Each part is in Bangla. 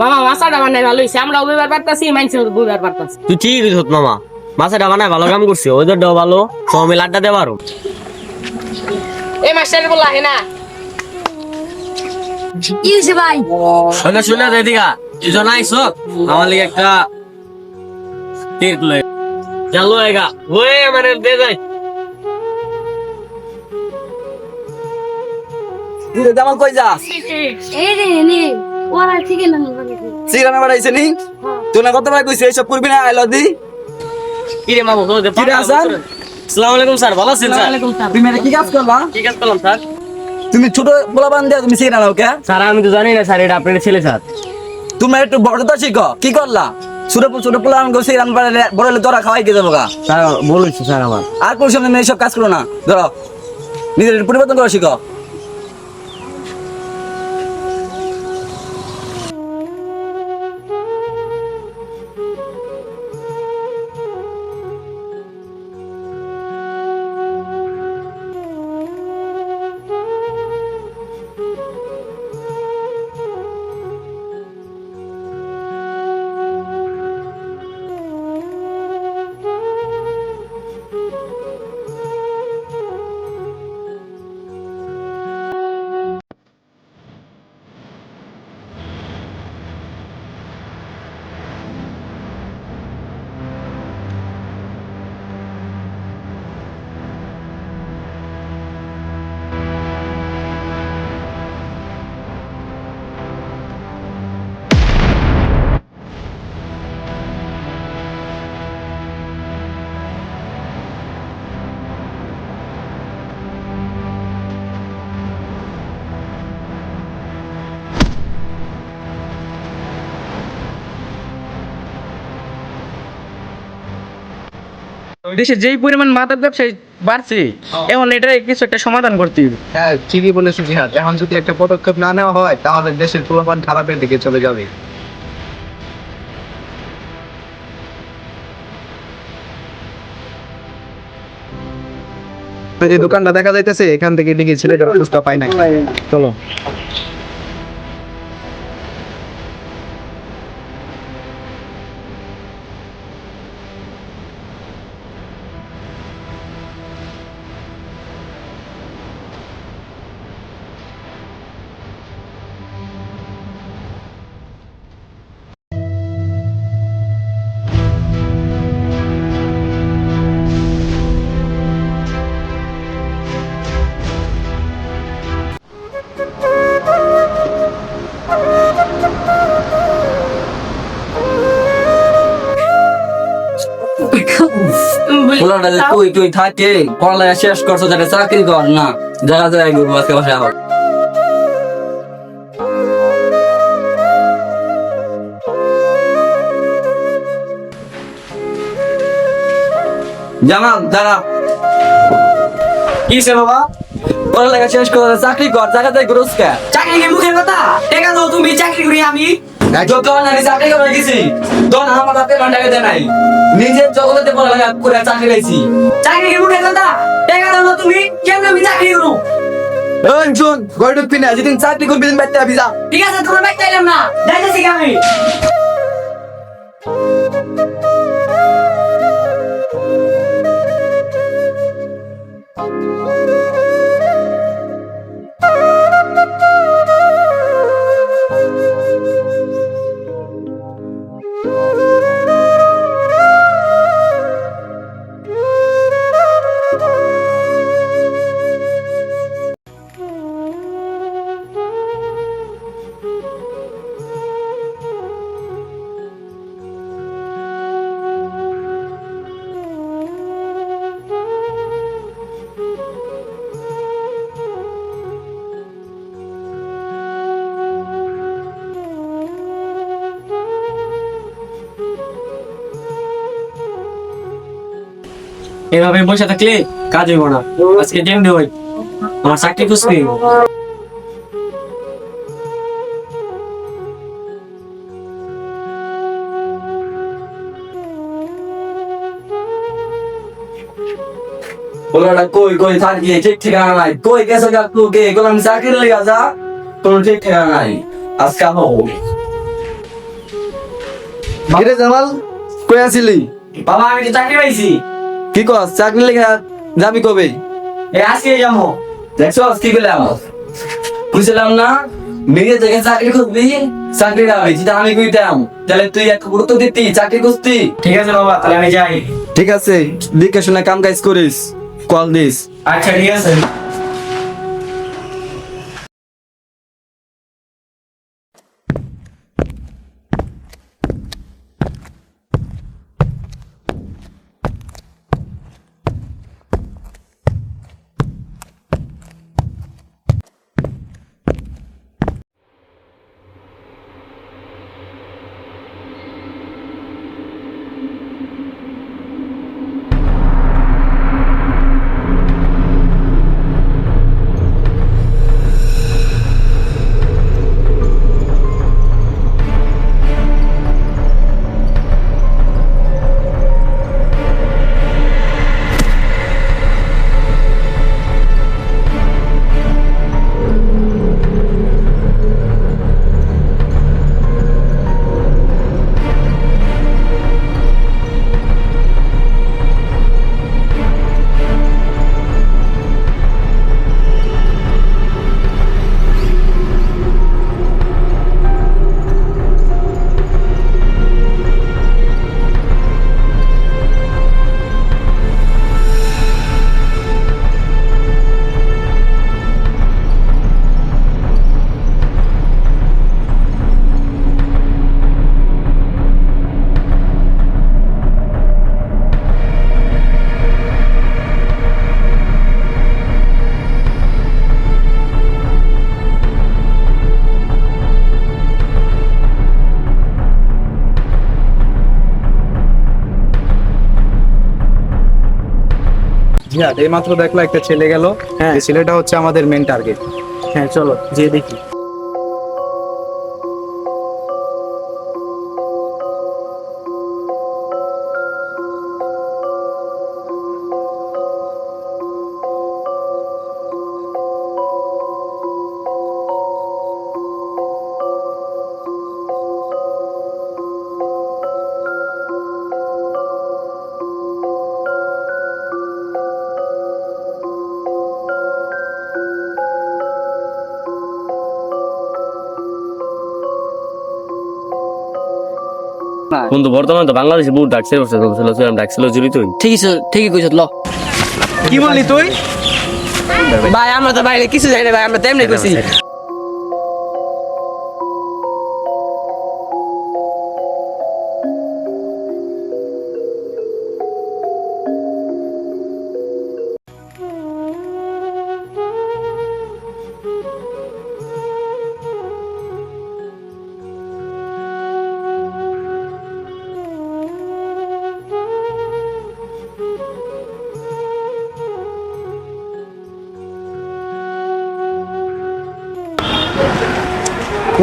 মামা মাছাটা বানাই ভালো হইছে, আমরাও বুঝবার পারতাছি, মানুষও বুঝবার পারতাছি। তুই ঠিক হত মামা, মাছটা বানায় ভালো কাম করছি, ওদেরটাও ভালো, সব মিলে আড্ডা দেওয়া পারো। এই মাস্টার বলা হে না কি হয়েছে ভাই? শুনে দিদিকা দুজন আইস আমার লিগে একটা তীর লয়ে চলো এগা ওই মানে দে যাই। জামাল কই যা? এই রে নে ওরা ঠিক না সিগানা বাড়াইছে নি? তুই না কতবার কইছিস এইসব করবি না, আই লদি কি রে মামু তোদের কি রে হাসান? আসসালামু আলাইকুম স্যার, ভালো আছেন স্যার? তুমি এটা কি কাজ করলা? কি কাজ করলাম স্যার? তুমি ছোট পোলাপান দিয়ে তুমি সিগানা নাও কে? স্যার আমি তো জানি না স্যার, এটা আপনার ছেলে স্যার। তুমি একটু বড় তো শিখো, কি করলা? ছোট ছোট পোলাপান গো সিগানা বাড়াইলে বড়লে তোরা খাওয়াই কে যাবো গা? স্যার বলেছি স্যার আমার। আর কোন সামনে এইসব কাজ করো না, ধরো নিজের একটু পরিবর্তন করে শিখো। দেশে যেই পরিমাণ মাদক ব্যবসায়ী বাড়ছে, এখন এটার কিছু একটা সমাধান করতে হবে। হ্যাঁ ঠিকই বলেছো জিহাদ, এখন যদি একটা পদক্ষেপ না নেওয়া হয় তাহলে দেশের প্রভাব খারাপের দিকে চলে যাবে। এই দোকানটা দেখা যাইতেছে, এখান থেকে দিকে ছেলেটা সুস্থ পাই না। চলো। পোলাটা যে তুই থাকে পড়ালেখা শেষ করছো, তাহলে চাকরি কর না, দেখা যায় গুরু আজকে বসে আবার। জামাল দাঁড়া, কি সে বাবা? পড়ালেখা শেষ করে চাকরি কর, দেখা যায় গুরু চাকরি কি মুখের কথা? টাকা দাও তুমি, চাকরি করি আমি। যত নারী চাকরি করে গেছি, তখন আমার হাতে টাকা দেয় নাই, নিজের জগতে পড়ালেখা করে চাকরি পাইছি। চাকরি কি মুখের কথা? টাকা দাও না তুমি, কেন আমি চাকরি করবো? শুন ঘরে ঢুকবি না, যেদিন চাকরি করবি দিন বাইতে যাবি যা। ঠিক আছে, তোমার বাইক চাইলাম না, যাইতেছি কি আমি। এভাবে বসে থাকলে কাজ হইব না, আজকে যেমনি হই আমার চাকরি খুঁজতে হইব। পোলাটা কই কই থাকি, ঠিক ঠিকানা নাই, কই গেছে কাকুকে, এখন আমি চাকরি লেগে যা, কোনো ঠিক ঠিকানা নাই, আজকে হবো। কিরে জামাল কই আছিলি? বাবা আমি তো চাকরি পাইছি। কি কস চাকরি লেখা যাবি কবে? আজকে যাবো। দেখছো কি করলাম? বুঝলাম না, নিজে থেকে চাকরি খুঁজবি, চাকরি পাবি। যেটা আমি কইতাম তাহলে তুই এক গুরুত্ব দিতি, চাকরি খুঁজতি। ঠিক আছে বাবা, তাহলে আমি যাই। ঠিক আছে, দিকে শুনে কাম কাজ করিস, কল দিস। আচ্ছা ঠিক আছে। জিহাদ এই মাত্র দেখলো একটা ছেলে গেল। হ্যাঁ। এই ছেলেটা হচ্ছে আমাদের মেন টার্গেট। হ্যাঁ চলো যে দেখি। বন্ধু বর্তমানে তো বাংলাদেশে বহুত ডাকছে ডাকছিল জড়িত। ঠিকই কইছ ল। কি বললি তুই? ভাই আমরা তো বাইরে কিছু জানি না ভাই, আমরা তেমনি কইছি।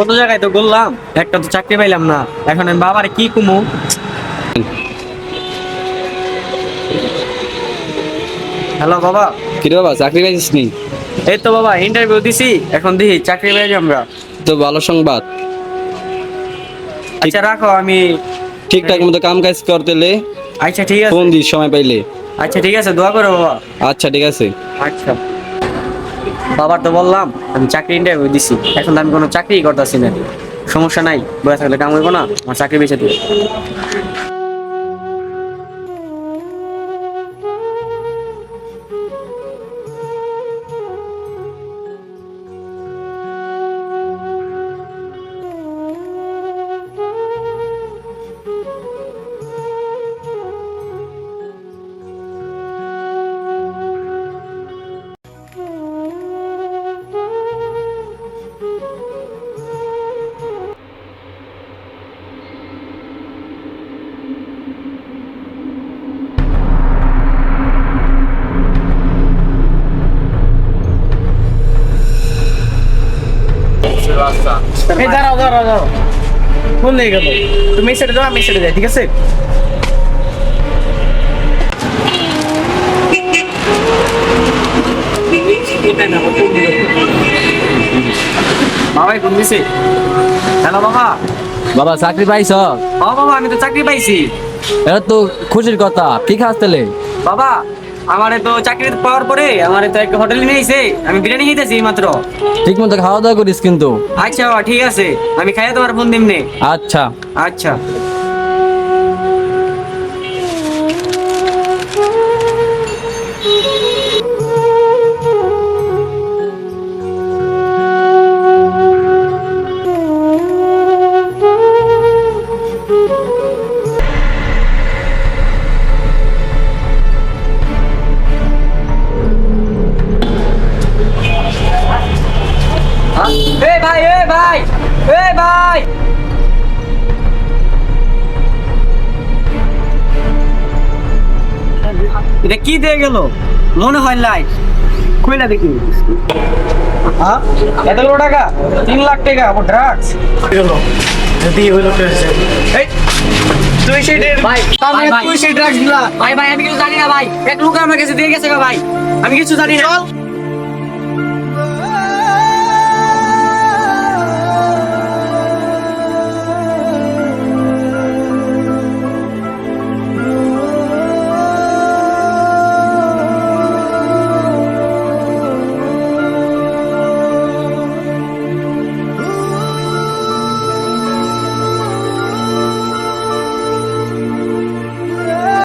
কত জায়গায় তো বললাম, একটা তো চাকরি পাইলাম না। এখন আমি বাবারে কি কুমু? হ্যালো বাবা। কিরে বাবা চাকরি পাইছিস নি? এই তো বাবা ইন্টারভিউ দিছি, এখন দেখি চাকরি পেয়ে যাবো আমরা। তো ভালো সংবাদ। আচ্ছা রাখো, আমি ঠিকঠাক মতো কাম কাজ করতে লে আচ্ছা ঠিক আছে। ফোন দিস সময় পাইলে। আচ্ছা ঠিক আছে, দোয়া করো বাবা। আচ্ছা ঠিক আছে। আচ্ছা বাবার তো বললাম আমি চাকরি ইন্টারভিউ দিছি, এখন তো আমি কোনো চাকরি করতেছি না। সমস্যা নাই, বয়ে থাকলে কাম হইব না, আমার চাকরি বেঁচে দিবে। এই দাঁড়াও দাঁড়াও দাঁড়াও, ফোন লেগে গেল। তুমি এই সাইডে যাও, আমি এই সাইডে যাই, ঠিক আছে? বাবাই ফোন দিছে। হ্যালো বাবা, বাবা চাকরি পাইছ? ও বাবা আমি তো চাকরি পাইছি। এটা তো খুশির কথা। কি খাস তাহলে? বাবা আমারে তো চাকরি পাওয়ার পরে আমারে তো একটা হোটেলে নিয়েছে, আমি বিরিয়ানি খেতেছি মাত্র। ঠিক মতো খাওয়া দাওয়া করিস কিন্তু। আচ্ছা বাবা ঠিক আছে, আমি খাইয়া তোমার ফোন দিমনে। আচ্ছা। আচ্ছা। এই ভাই এই ভাই এই ভাই, এটা কি দিয়ে গেল? মনে হয় লাইট কইলা দেখি। হ্যাঁ এতগুলো টাকা, 3 লাখ টাকা ও ড্রাগস গেল। যদি হইলো এই তুই সেই ভাই, তার মানে ভাই, তুই সেই ড্রাগস গুলা। ভাই ভাই আমি কিছু জানি না ভাই, এক লোক আমার কাছে দিয়ে গেছে গো ভাই, আমি কিছু জানি না।